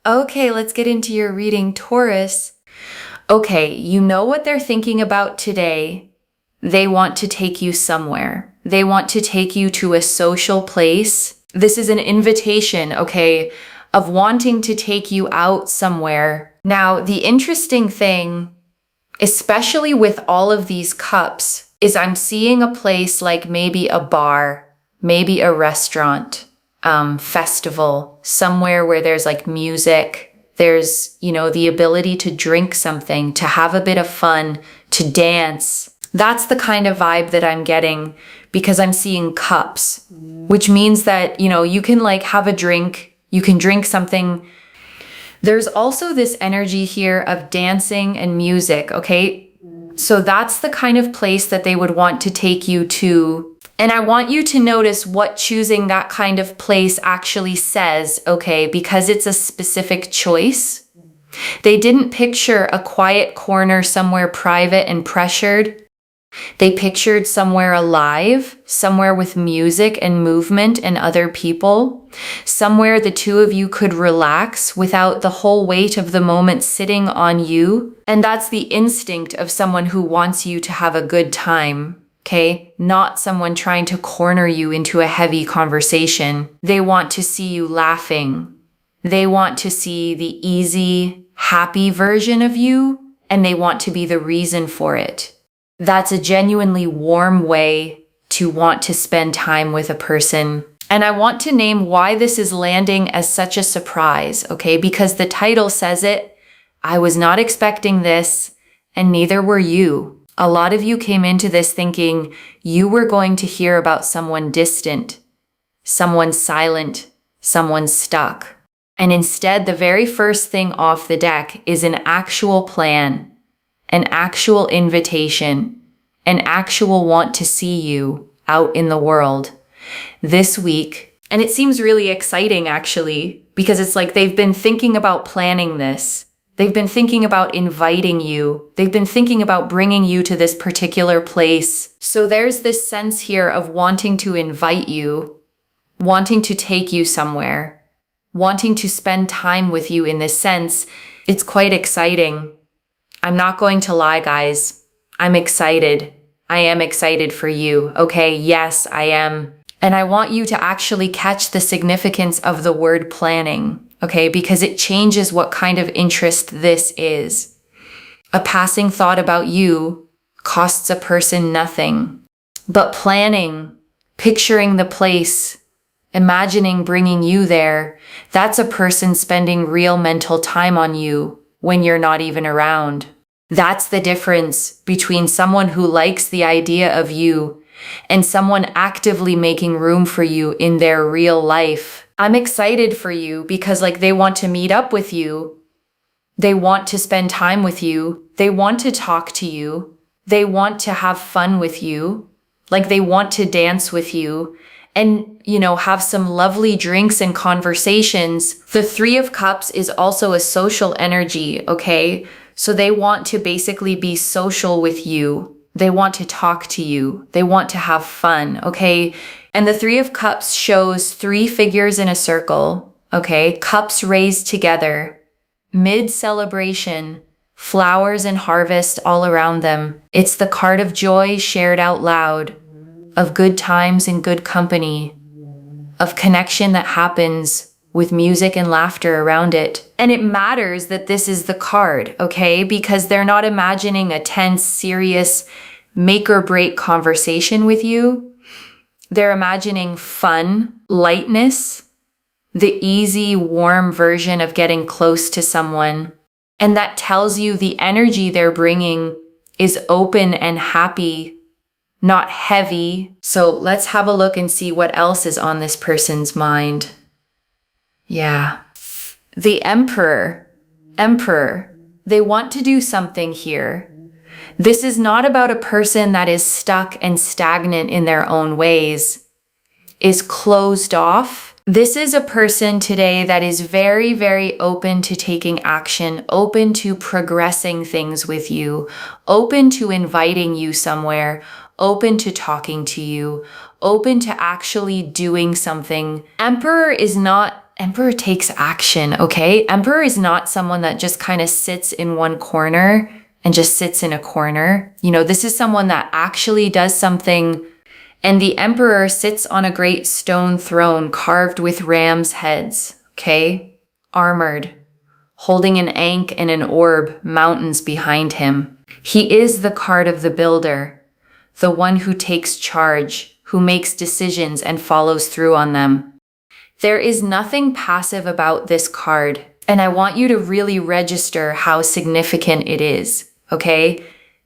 Okay, let's get into your reading, Taurus. Okay, you know what they're thinking about today. They want to take you somewhere. They want to take you to a social place. This is an invitation, okay, of wanting to take you out somewhere. Now, the interesting thing, especially with all of these cups, is I'm seeing a place like maybe a bar, maybe a restaurant, festival, somewhere where there's like music, there's, the ability to drink something, to have a bit of fun, to dance. That's the kind of vibe that I'm getting because I'm seeing cups, which means that, you can like have a drink, you can drink something. There's also this energy here of dancing and music, okay? So that's the kind of place that they would want to take you to. And I want you to notice what choosing that kind of place actually says, okay? Because it's a specific choice. They didn't picture a quiet corner somewhere private and pressured. They pictured somewhere alive, somewhere with music and movement and other people, somewhere the two of you could relax without the whole weight of the moment sitting on you. And that's the instinct of someone who wants you to have a good time, okay? Not someone trying to corner you into a heavy conversation. They want to see you laughing. They want to see the easy, happy version of you, and they want to be the reason for it. That's a genuinely warm way to want to spend time with a person. And I want to name why this is landing as such a surprise, okay? Because the title says it. I was not expecting this, and neither were you. A lot of you came into this thinking you were going to hear about someone distant, someone silent, someone stuck. And instead, the very first thing off the deck is an actual plan, an actual invitation, an actual want to see you out in the world this week. And it seems really exciting, actually, because it's like they've been thinking about planning this. They've been thinking about inviting you. They've been thinking about bringing you to this particular place. So there's this sense here of wanting to invite you, wanting to take you somewhere, wanting to spend time with you in this sense. It's quite exciting. I'm not going to lie, guys. I'm excited. I am excited for you, okay? Yes, I am. And I want you to actually catch the significance of the word planning, okay? Because it changes what kind of interest this is. A passing thought about you costs a person nothing. But planning, picturing the place, imagining bringing you there, that's a person spending real mental time on you when you're not even around. That's the difference between someone who likes the idea of you and someone actively making room for you in their real life. I'm excited for you because they want to meet up with you. They want to spend time with you. They want to talk to you. They want to have fun with you. They want to dance with you and, have some lovely drinks and conversations. The Three of Cups is also a social energy, okay? So they want to basically be social with you. They want to talk to you. They want to have fun, okay? And the Three of Cups shows three figures in a circle, okay? Cups raised together, mid-celebration, flowers and harvest all around them. It's the card of joy shared out loud, of good times and good company, of connection that happens with music and laughter around it. And it matters that this is the card, okay? Because they're not imagining a tense, serious, make or break conversation with you. They're imagining fun, lightness, the easy, warm version of getting close to someone. And that tells you the energy they're bringing is open and happy, not heavy. So let's have a look and see what else is on this person's mind. Yeah. The Emperor. They want to do something here. This is not about a person that is stuck and stagnant in their own ways, is closed off. This is a person today that is very, very open to taking action, open to progressing things with you, open to inviting you somewhere, open to talking to you, open to actually doing something. Emperor is not Emperor takes action, okay? Emperor is not someone that just kind of sits in one corner and just sits in a corner. This is someone that actually does something. And the Emperor sits on a great stone throne carved with ram's heads, okay? Armored, holding an ankh and an orb, mountains behind him. He is the card of the builder, the one who takes charge, who makes decisions and follows through on them. There is nothing passive about this card, and I want you to really register how significant it is, okay?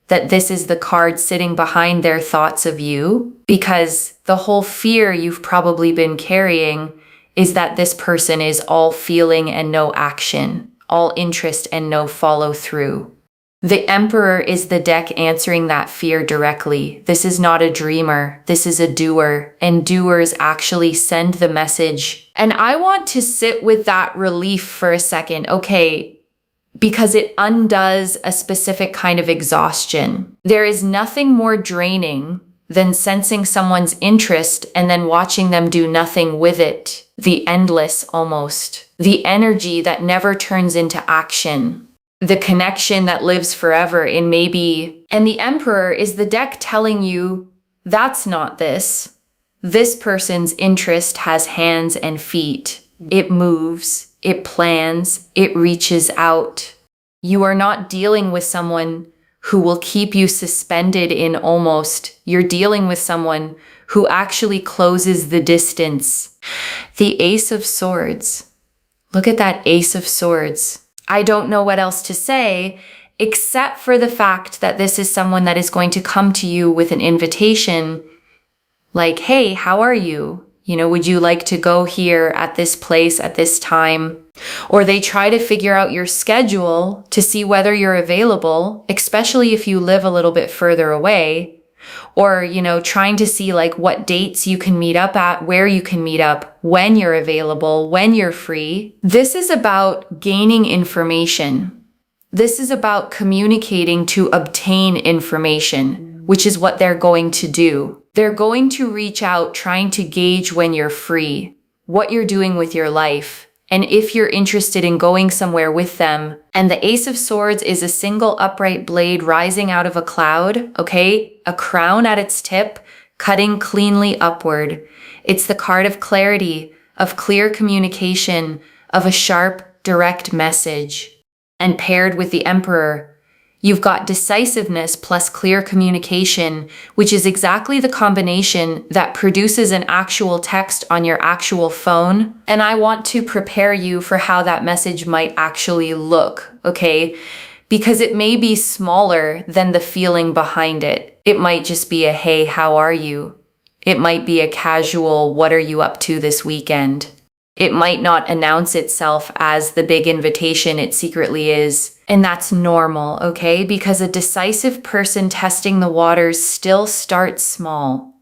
That this is the card sitting behind their thoughts of you, because the whole fear you've probably been carrying is that this person is all feeling and no action, all interest and no follow through. The Emperor is the deck answering that fear directly. This is not a dreamer. This is a doer, and doers actually send the message. And I want to sit with that relief for a second, okay, because it undoes a specific kind of exhaustion. There is nothing more draining than sensing someone's interest and then watching them do nothing with it. The endless almost. The energy that never turns into action. The connection that lives forever in maybe. And the Emperor is the deck telling you, that's not this. This person's interest has hands and feet. It moves, it plans, it reaches out. You are not dealing with someone who will keep you suspended in almost. You're dealing with someone who actually closes the distance. The Ace of Swords. Look at that Ace of Swords. I don't know what else to say, except for the fact that this is someone that is going to come to you with an invitation like, hey, how are you? Would you like to go here at this place at this time? Or they try to figure out your schedule to see whether you're available, especially if you live a little bit further away. Or, trying to see like what dates you can meet up at, where you can meet up, when you're available, when you're free. This is about gaining information. This is about communicating to obtain information, which is what they're going to do. They're going to reach out trying to gauge when you're free, what you're doing with your life, and if you're interested in going somewhere with them. And the Ace of Swords is a single upright blade rising out of a cloud, okay? A crown at its tip, cutting cleanly upward. It's the card of clarity, of clear communication, of a sharp, direct message. And paired with the Emperor, you've got decisiveness plus clear communication, which is exactly the combination that produces an actual text on your actual phone. And I want to prepare you for how that message might actually look, okay? Because it may be smaller than the feeling behind it. It might just be a, hey, how are you? It might be a casual, what are you up to this weekend? It might not announce itself as the big invitation it secretly is. And that's normal, okay? Because a decisive person testing the waters still starts small.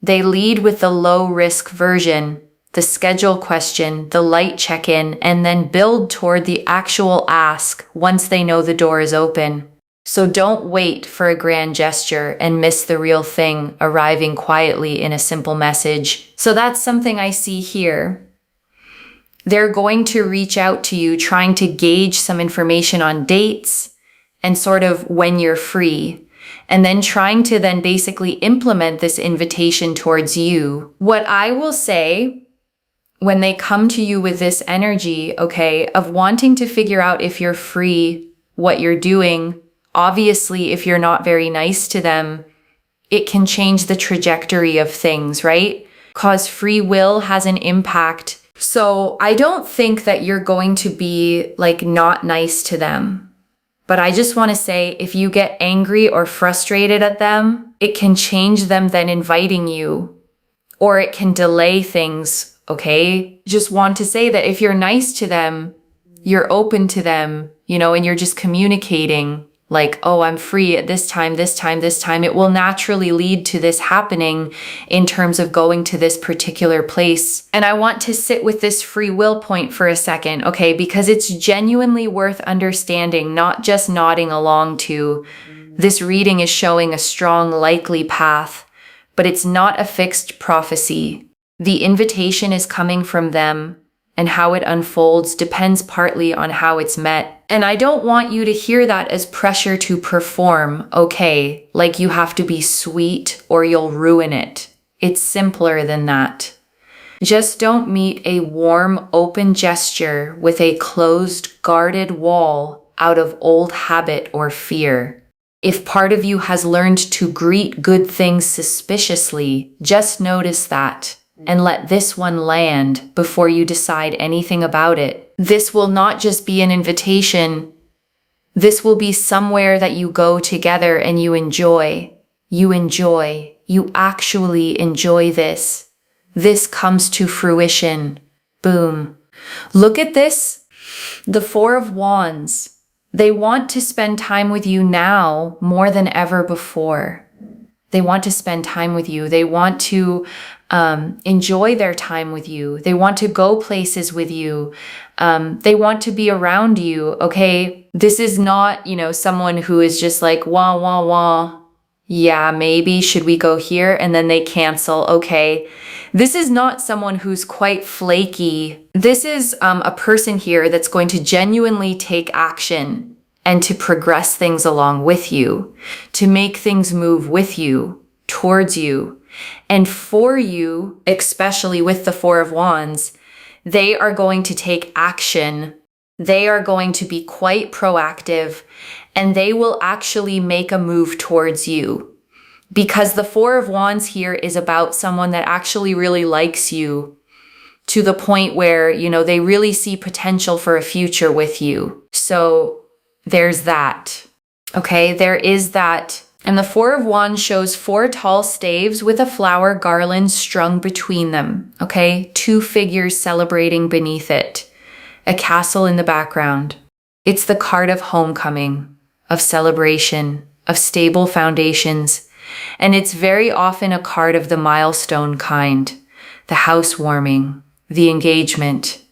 They lead with the low-risk version, the schedule question, the light check-in, and then build toward the actual ask once they know the door is open. So don't wait for a grand gesture and miss the real thing arriving quietly in a simple message. So that's something I see here. They're going to reach out to you trying to gauge some information on dates and sort of when you're free, and then trying to then basically implement this invitation towards you. What I will say when they come to you with this energy, okay, of wanting to figure out if you're free, what you're doing, obviously if you're not very nice to them, it can change the trajectory of things, right? Because free will has an impact. So I don't think that you're going to be like not nice to them. But I just want to say, if you get angry or frustrated at them, it can change them then inviting you, or it can delay things, okay? Just want to say that if you're nice to them, you're open to them, and you're just communicating like, oh, I'm free at this time, it will naturally lead to this happening in terms of going to this particular place. And I want to sit with this free will point for a second, okay? Because it's genuinely worth understanding, not just nodding along to. This reading is showing a strong, likely path, but it's not a fixed prophecy. The invitation is coming from them, and how it unfolds depends partly on how it's met. And I don't want you to hear that as pressure to perform, okay? Like you have to be sweet or you'll ruin it. It's simpler than that. Just don't meet a warm, open gesture with a closed, guarded wall out of old habit or fear. If part of you has learned to greet good things suspiciously, just notice that and let this one land before you decide anything about it. This will not just be an invitation. This will be somewhere that you go together and you enjoy. You actually enjoy this. This comes to fruition. Boom. Look at this. The Four of Wands. They want to spend time with you now more than ever before. They want to spend time with you. They want to enjoy their time with you. They want to go places with you. They want to be around you, okay? This is not, someone who is just like, wah, wah, wah. Yeah, maybe, should we go here? And then they cancel, okay? This is not someone who's quite flaky. This is a person here that's going to genuinely take action and to progress things along with you, to make things move with you, towards you. And for you, especially with the Four of Wands, they are going to take action. They are going to be quite proactive, and they will actually make a move towards you. Because the Four of Wands here is about someone that actually really likes you to the point where, they really see potential for a future with you. So there's that. Okay, there is that. And the Four of Wands shows 4 tall staves with a flower garland strung between them. Okay, 2 figures celebrating beneath it. A castle in the background. It's the card of homecoming, of celebration, of stable foundations. And it's very often a card of the milestone kind, the housewarming, the engagement,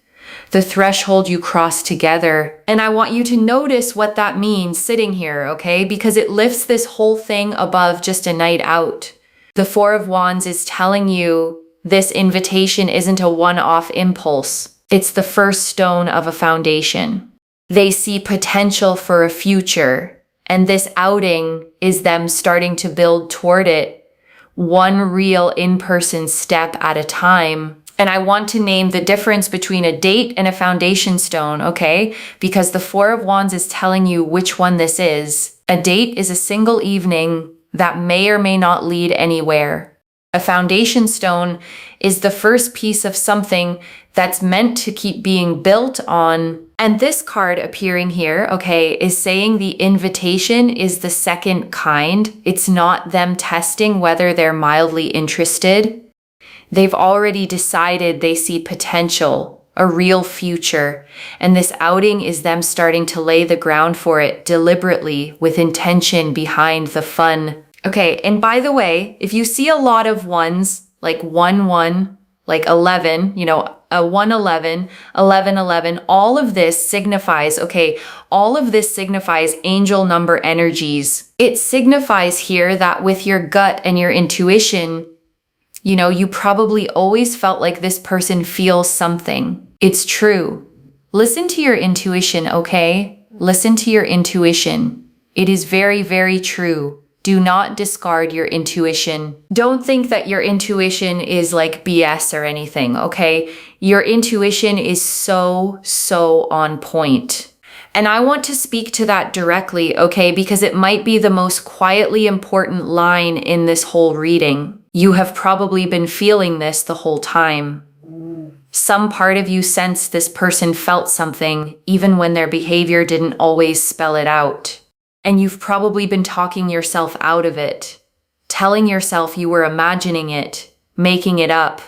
the threshold you cross together. And I want you to notice what that means sitting here, okay? Because it lifts this whole thing above just a night out. The Four of Wands is telling you this invitation isn't a one-off impulse. It's the first stone of a foundation. They see potential for a future. And this outing is them starting to build toward it, one real in-person step at a time. And I want to name the difference between a date and a foundation stone, okay? Because the Four of Wands is telling you which one this is. A date is a single evening that may or may not lead anywhere. A foundation stone is the first piece of something that's meant to keep being built on. And this card appearing here, okay, is saying the invitation is the second kind. It's not them testing whether they're mildly interested. They've already decided they see potential, a real future, and this outing is them starting to lay the ground for it deliberately with intention behind the fun. Okay, and by the way, if you see a lot of ones, like 1-1, like 11, a 1-11, 11-11, all of this signifies, all of this signifies angel number energies. It signifies here that with your gut and your intuition, you probably always felt like this person feels something. It's true. Listen to your intuition, okay? Listen to your intuition. It is very, very true. Do not discard your intuition. Don't think that your intuition is like BS or anything, okay? Your intuition is so on point. And I want to speak to that directly, okay? Because it might be the most quietly important line in this whole reading. You have probably been feeling this the whole time. Some part of you sensed this person felt something, even when their behavior didn't always spell it out. And you've probably been talking yourself out of it, telling yourself you were imagining it, making it up,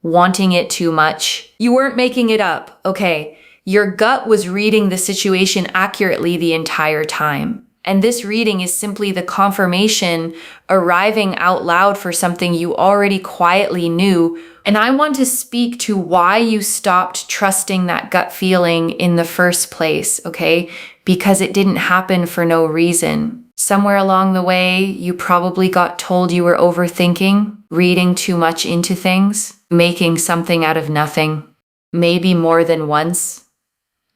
wanting it too much. You weren't making it up, okay? Your gut was reading the situation accurately the entire time. And this reading is simply the confirmation arriving out loud for something you already quietly knew. And I want to speak to why you stopped trusting that gut feeling in the first place, okay? Because it didn't happen for no reason. Somewhere along the way, you probably got told you were overthinking, reading too much into things, making something out of nothing. maybe more than once,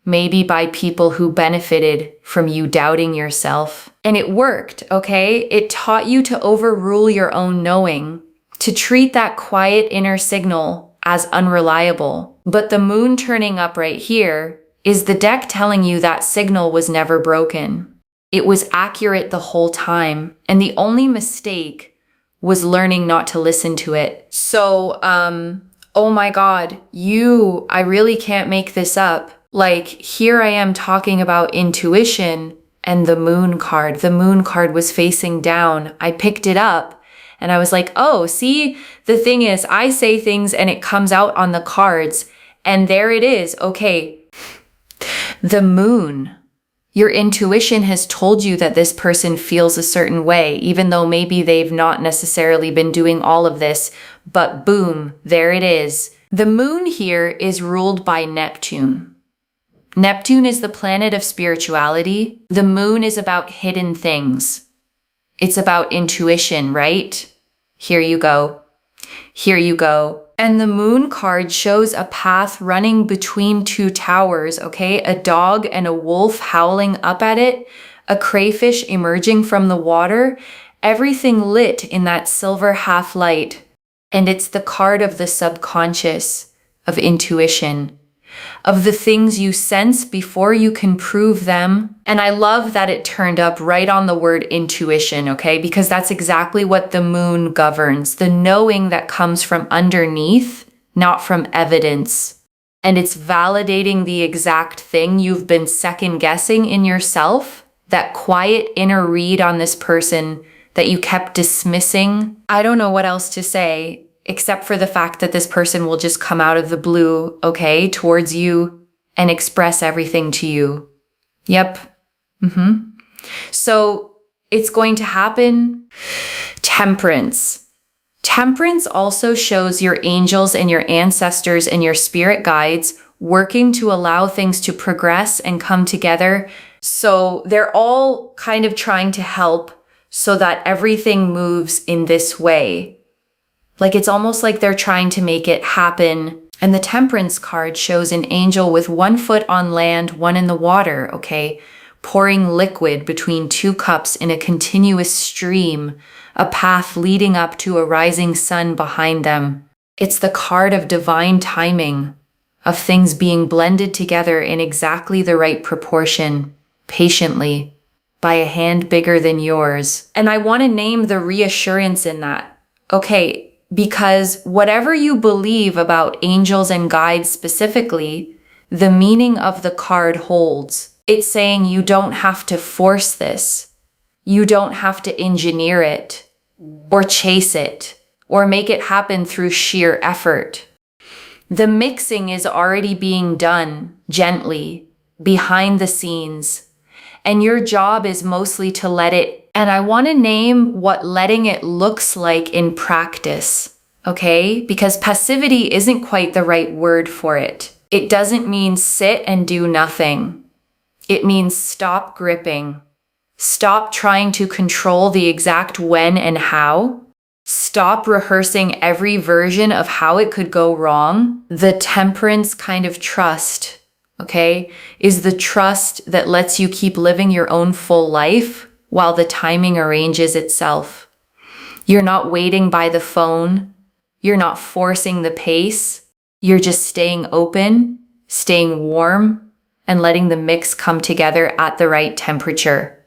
maybe by people who benefited from you doubting yourself. And it worked, okay? It taught you to overrule your own knowing, to treat that quiet inner signal as unreliable. But the moon turning up right here is the deck telling you that signal was never broken. It was accurate the whole time, and the only mistake was learning not to listen to it. So, oh my God, I really can't make this up. Like, here I am talking about intuition and the moon card. The moon card was facing down. I picked it up and I was like, oh, see, the thing is, I say things and it comes out on the cards, and there it is. Okay, the moon. Your intuition has told you that this person feels a certain way, even though maybe they've not necessarily been doing all of this, but boom, there it is. The moon here is ruled by Neptune. Neptune is the planet of spirituality. The moon is about hidden things. It's about intuition, right? Here you go. Here you go. And the moon card shows a path running between two towers, okay? A dog and a wolf howling up at it, a crayfish emerging from the water, everything lit in that silver half light. And it's the card of the subconscious, of intuition, of the things you sense before you can prove them. And I love that it turned up right on the word intuition, okay? Because that's exactly what the moon governs, the knowing that comes from underneath, not from evidence. And it's validating the exact thing you've been second guessing in yourself, that quiet inner read on this person that you kept dismissing. I don't know what else to say, except for the fact that this person will just come out of the blue, okay, towards you and express everything to you. Yep. So it's going to happen. Temperance. Temperance also shows your angels and your ancestors and your spirit guides working to allow things to progress and come together. So they're all kind of trying to help so that everything moves in this way. Like, it's almost like they're trying to make it happen. And the Temperance card shows an angel with one foot on land, one in the water, okay? Pouring liquid between two cups in a continuous stream, a path leading up to a rising sun behind them. It's the card of divine timing, of things being blended together in exactly the right proportion, patiently, by a hand bigger than yours. And I want to name the reassurance in that. Okay, because whatever you believe about angels and guides specifically, the meaning of the card holds. It's saying you don't have to force this. You don't have to engineer it, or chase it, or make it happen through sheer effort. The mixing is already being done gently, behind the scenes. And your job is mostly to let it, and I want to name what letting it looks like in practice, okay? Because passivity isn't quite the right word for it. It doesn't mean sit and do nothing. It means stop gripping. Stop trying to control the exact when and how. Stop rehearsing every version of how it could go wrong. The temperance kind of trust, okay, is the trust that lets you keep living your own full life while the timing arranges itself. You're not waiting by the phone. You're not forcing the pace. You're just staying open, staying warm, and letting the mix come together at the right temperature,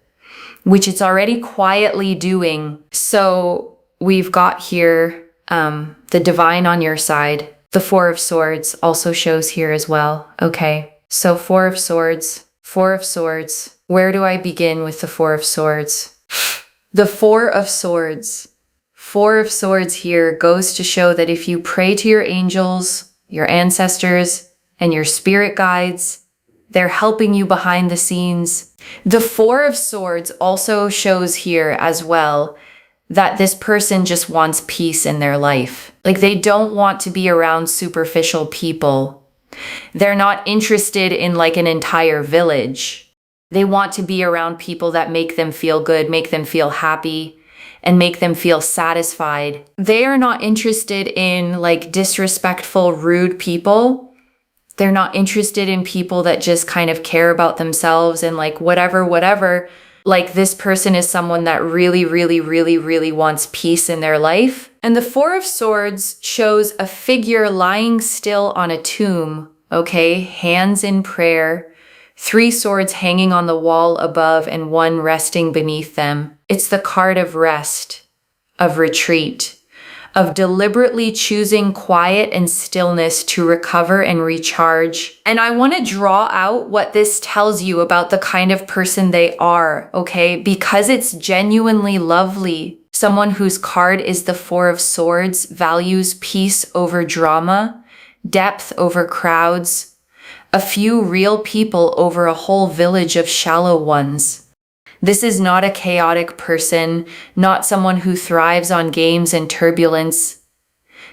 which it's already quietly doing. So we've got here the divine on your side. The Four of Swords also shows here as well. Okay. So Four of Swords. Where do I begin with the Four of Swords? The Four of Swords. Four of Swords here goes to show that if you pray to your angels, your ancestors, and your spirit guides, they're helping you behind the scenes. The Four of Swords also shows here as well that this person just wants peace in their life. Like, they don't want to be around superficial people. They're not interested in like an entire village. They want to be around people that make them feel good, make them feel happy, and make them feel satisfied. They are not interested in like disrespectful, rude people. They're not interested in people that just kind of care about themselves and like whatever. Like this person is someone that really wants peace in their life. And the Four of Swords shows a figure lying still on a tomb, okay? Hands in prayer, 3 swords hanging on the wall above and 1 resting beneath them. It's the card of rest, of retreat, of deliberately choosing quiet and stillness to recover and recharge. And I want to draw out what this tells you about the kind of person they are, okay? Because it's genuinely lovely. Someone whose card is the Four of Swords values peace over drama, depth over crowds, a few real people over a whole village of shallow ones. This is not a chaotic person, not someone who thrives on games and turbulence.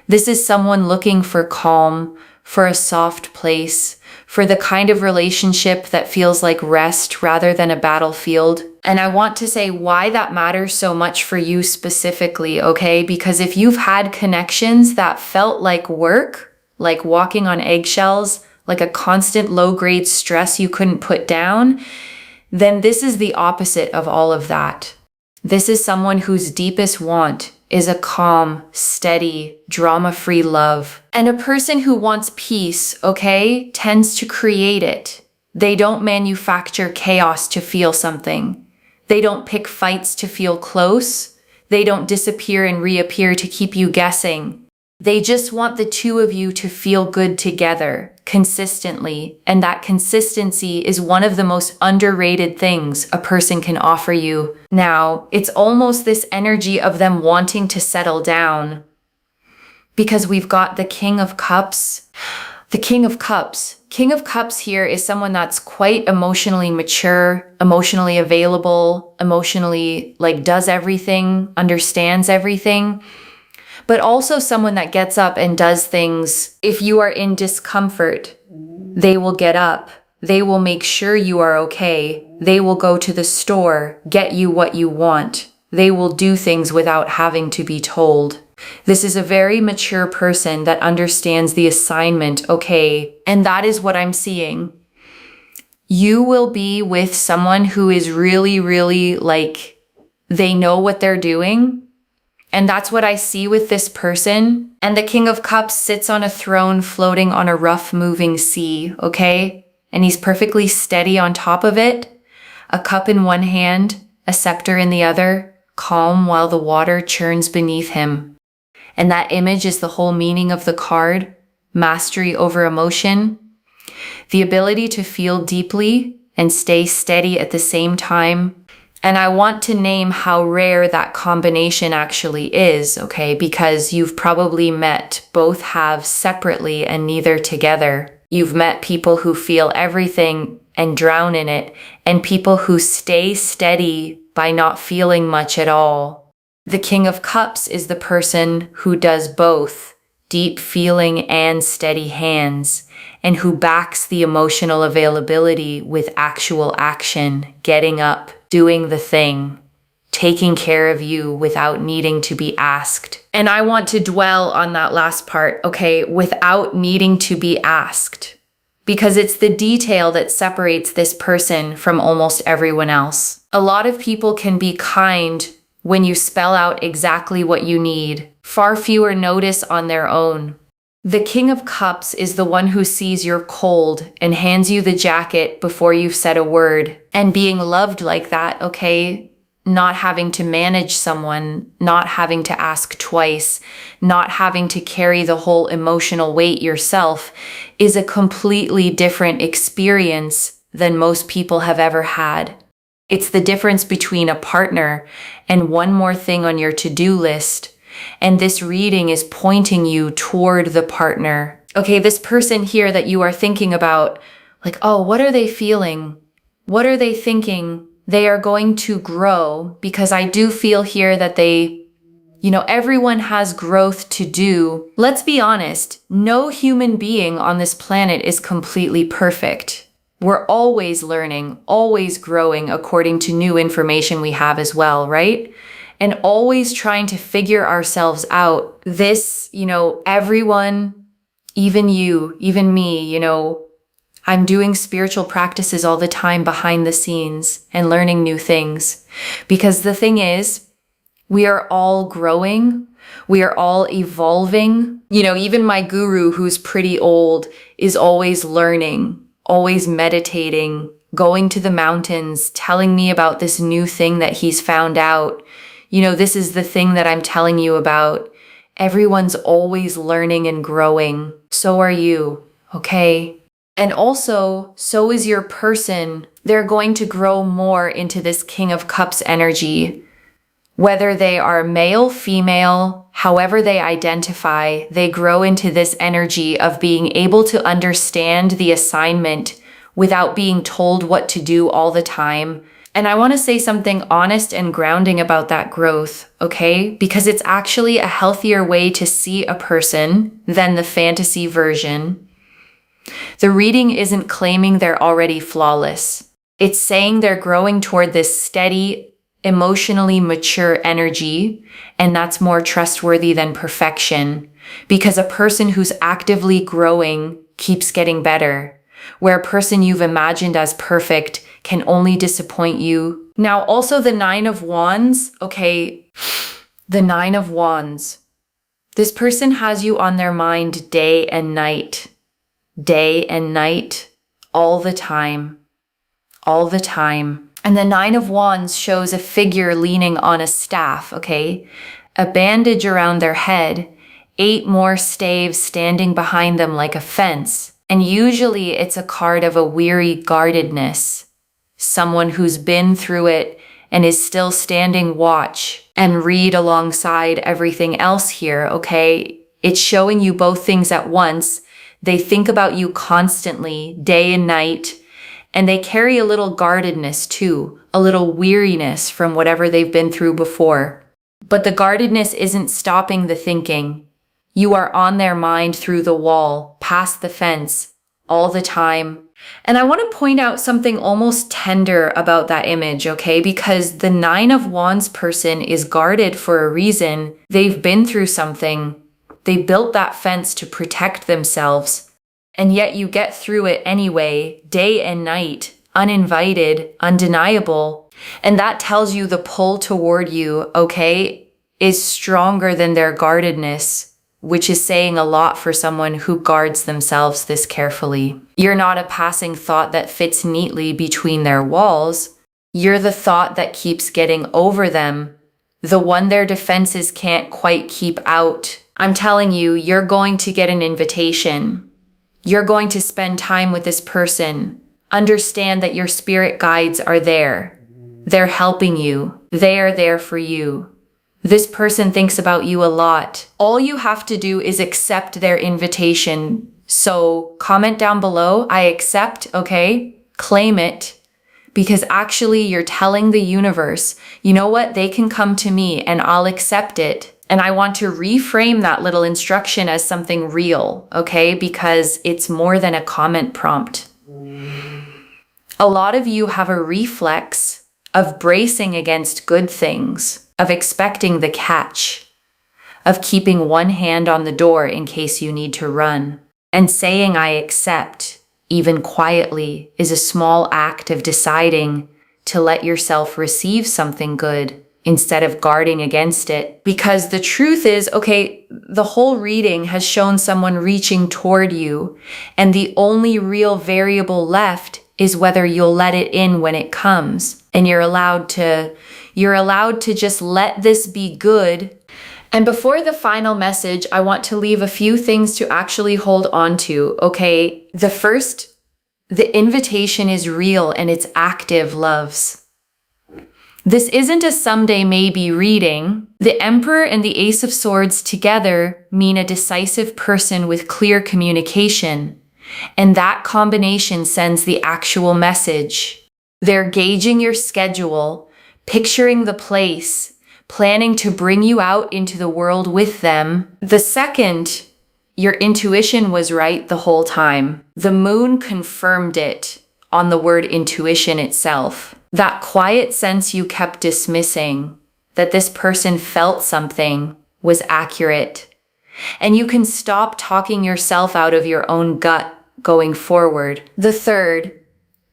This is someone looking for calm, for a soft place, for the kind of relationship that feels like rest rather than a battlefield. And I want to say why that matters so much for you specifically, okay? Because if you've had connections that felt like work, like walking on eggshells, like a constant low-grade stress you couldn't put down, then this is the opposite of all of that. This is someone whose deepest want is a calm, steady, drama-free love. And a person who wants peace, okay, tends to create it. They don't manufacture chaos to feel something. They don't pick fights to feel close. They don't disappear and reappear to keep you guessing. They just want the two of you to feel good together, consistently, and that consistency is one of the most underrated things a person can offer you. Now, it's almost this energy of them wanting to settle down, because we've got the King of Cups. The King of Cups. King of Cups here is someone that's quite emotionally mature, emotionally available, emotionally, like, does everything, understands everything, but also someone that gets up and does things. If you are in discomfort, they will get up. They will make sure you are okay. They will go to the store, get you what you want. They will do things without having to be told. This is a very mature person that understands the assignment, okay? And that is what I'm seeing. You will be with someone who is really like, they know what they're doing. And that's what I see with this person. And the King of Cups sits on a throne floating on a rough moving sea, okay? And he's perfectly steady on top of it. A cup in one hand, a scepter in the other, calm while the water churns beneath him. And that image is the whole meaning of the card, mastery over emotion, the ability to feel deeply and stay steady at the same time. And I want to name how rare that combination actually is, okay? Because you've probably met both halves separately and neither together. You've met people who feel everything and drown in it, and people who stay steady by not feeling much at all. The King of Cups is the person who does both, deep feeling and steady hands, and who backs the emotional availability with actual action, getting up, doing the thing, taking care of you without needing to be asked. And I want to dwell on that last part, okay, without needing to be asked, because it's the detail that separates this person from almost everyone else. A lot of people can be kind when you spell out exactly what you need. Far fewer notice on their own. The King of Cups is the one who sees you're cold and hands you the jacket before you've said a word. And being loved like that, okay? Not having to manage someone, not having to ask twice, not having to carry the whole emotional weight yourself is a completely different experience than most people have ever had. It's the difference between a partner and one more thing on your to-do list. And this reading is pointing you toward the partner. Okay, this person here that you are thinking about, like, oh, what are they feeling? What are they thinking? They are going to grow, because I do feel here that everyone has growth to do. Let's be honest, no human being on this planet is completely perfect. We're always learning, always growing according to new information we have as well, right? And always trying to figure ourselves out. This, everyone, even you, even me, I'm doing spiritual practices all the time behind the scenes and learning new things. Because the thing is, we are all growing. We are all evolving. Even my guru, who's pretty old, is always learning, always meditating, going to the mountains, telling me about this new thing that he's found out. This is the thing that I'm telling you about. Everyone's always learning and growing. So are you, okay? And also, so is your person. They're going to grow more into this King of Cups energy. Whether they are male, female, however they identify, they grow into this energy of being able to understand the assignment without being told what to do all the time. And I want to say something honest and grounding about that growth, okay? Because it's actually a healthier way to see a person than the fantasy version. The reading isn't claiming they're already flawless. It's saying they're growing toward this steady, emotionally mature energy, and that's more trustworthy than perfection, because a person who's actively growing keeps getting better, where a person you've imagined as perfect can only disappoint you. Now, also the Nine of Wands, okay, the Nine of Wands. This person has you on their mind day and night, all the time, all the time. And the Nine of Wands shows a figure leaning on a staff, okay? A bandage around their head, 8 more staves standing behind them like a fence. And usually it's a card of a weary guardedness, someone who's been through it and is still standing watch and read alongside everything else here, okay? It's showing you both things at once. They think about you constantly, day and night, and they carry a little guardedness too, a little weariness from whatever they've been through before. But the guardedness isn't stopping the thinking. You are on their mind through the wall, past the fence, all the time. And I want to point out something almost tender about that image, okay? Because the Nine of Wands person is guarded for a reason. They've been through something. They built that fence to protect themselves. And yet you get through it anyway, day and night, uninvited, undeniable. And that tells you the pull toward you, okay, is stronger than their guardedness, which is saying a lot for someone who guards themselves this carefully. You're not a passing thought that fits neatly between their walls. You're the thought that keeps getting over them, the one their defenses can't quite keep out. I'm telling you, you're going to get an invitation. You're going to spend time with this person. Understand that your spirit guides are there. They're helping you. They are there for you. This person thinks about you a lot. All you have to do is accept their invitation. So comment down below, I accept, okay? Claim it. Because actually you're telling the universe, you know what? They can come to me and I'll accept it. And I want to reframe that little instruction as something real, okay? Because it's more than a comment prompt. A lot of you have a reflex of bracing against good things, of expecting the catch, of keeping one hand on the door in case you need to run. And saying I accept, even quietly, is a small act of deciding to let yourself receive something good instead of guarding against it. Because the truth is, okay, the whole reading has shown someone reaching toward you, and the only real variable left is whether you'll let it in when it comes. And you're allowed to just let this be good. And before the final message, I want to leave a few things to actually hold on to, okay? The first, the invitation is real and it's active, loves. This isn't a someday maybe reading. The Emperor and the Ace of Swords together mean a decisive person with clear communication. And that combination sends the actual message. They're gauging your schedule, picturing the place, planning to bring you out into the world with them. The second, your intuition was right the whole time. The moon confirmed it on the word intuition itself. That quiet sense you kept dismissing, that this person felt something, was accurate. And you can stop talking yourself out of your own gut going forward. The third,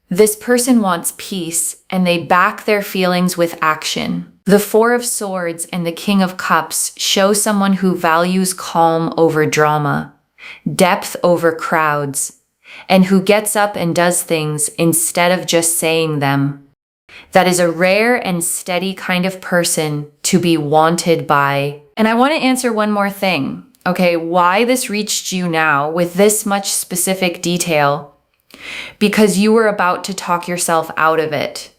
this person wants peace and they back their feelings with action. The Four of Swords and the King of Cups show someone who values calm over drama, depth over crowds, and who gets up and does things instead of just saying them. That is a rare and steady kind of person to be wanted by. And I want to answer one more thing. Okay, why this reached you now with this much specific detail? Because you were about to talk yourself out of it.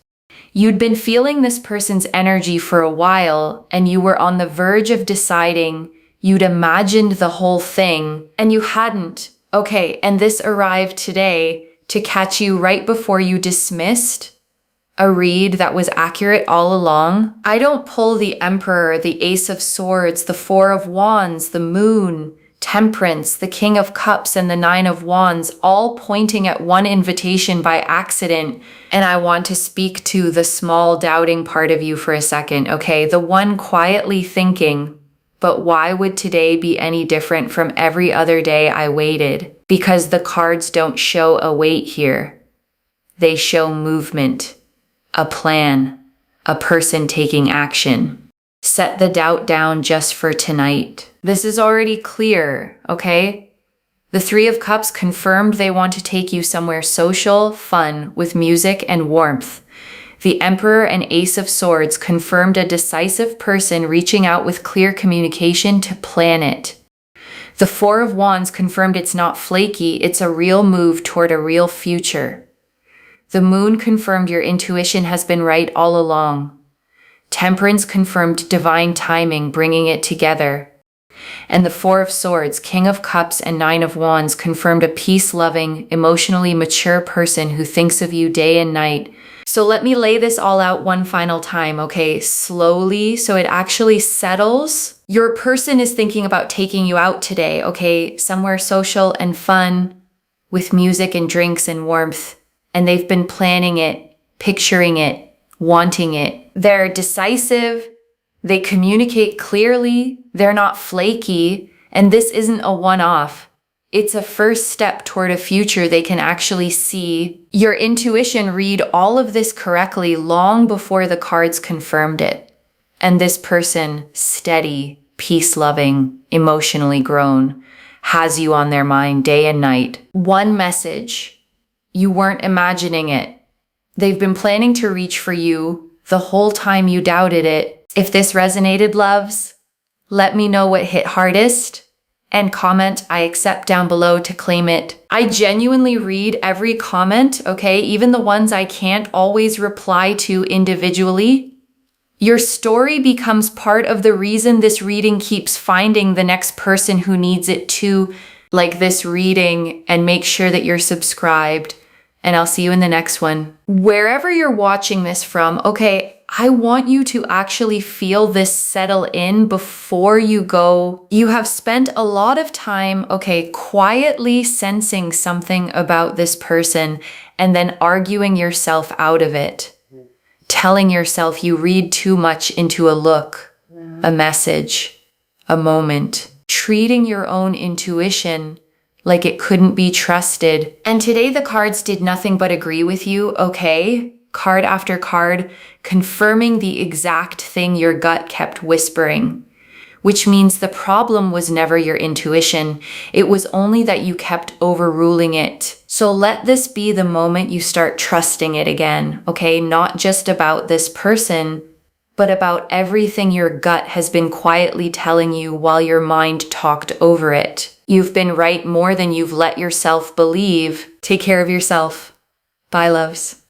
You'd been feeling this person's energy for a while, and you were on the verge of deciding you'd imagined the whole thing, and you hadn't. Okay, and this arrived today to catch you right before you dismissed a read that was accurate all along. I don't pull the Emperor, the Ace of Swords, the Four of Wands, the Moon, Temperance, the King of Cups, and the Nine of Wands, all pointing at one invitation by accident. And I want to speak to the small doubting part of you for a second, okay? The one quietly thinking, but why would today be any different from every other day I waited? Because the cards don't show a wait here. They show movement, a plan, a person taking action. Set the doubt down just for tonight. This is already clear, okay? The Three of Cups confirmed they want to take you somewhere social, fun, with music and warmth. The Emperor and Ace of Swords confirmed a decisive person reaching out with clear communication to plan it. The Four of Wands confirmed it's not flaky, it's a real move toward a real future. The Moon confirmed your intuition has been right all along. Temperance confirmed divine timing, bringing it together. And the Four of Swords, King of Cups, and Nine of Wands confirmed a peace-loving, emotionally mature person who thinks of you day and night. So let me lay this all out one final time, okay? Slowly, so it actually settles. Your person is thinking about taking you out today, okay? Somewhere social and fun, with music and drinks and warmth. And they've been planning it, picturing it, wanting it. They're decisive, they communicate clearly, they're not flaky, and this isn't a one-off. It's a first step toward a future they can actually see. Your intuition read all of this correctly long before the cards confirmed it. And this person, steady, peace-loving, emotionally grown, has you on their mind day and night. One message. You weren't imagining it. They've been planning to reach for you the whole time you doubted it. If this resonated, loves, let me know what hit hardest and comment I accept down below to claim it. I genuinely read every comment, okay? Even the ones I can't always reply to individually. Your story becomes part of the reason this reading keeps finding the next person who needs it too, like this reading, and make sure that you're subscribed. And I'll see you in the next one. Wherever you're watching this from, okay, I want you to actually feel this settle in before you go. You have spent a lot of time, okay, quietly sensing something about this person and then arguing yourself out of it. Telling yourself you read too much into a look, a message, a moment. Treating your own intuition like it couldn't be trusted. And today the cards did nothing but agree with you, okay? Card after card, confirming the exact thing your gut kept whispering. Which means the problem was never your intuition. It was only that you kept overruling it. So let this be the moment you start trusting it again, okay? Not just about this person, but about everything your gut has been quietly telling you while your mind talked over it. You've been right more than you've let yourself believe. Take care of yourself. Bye, loves.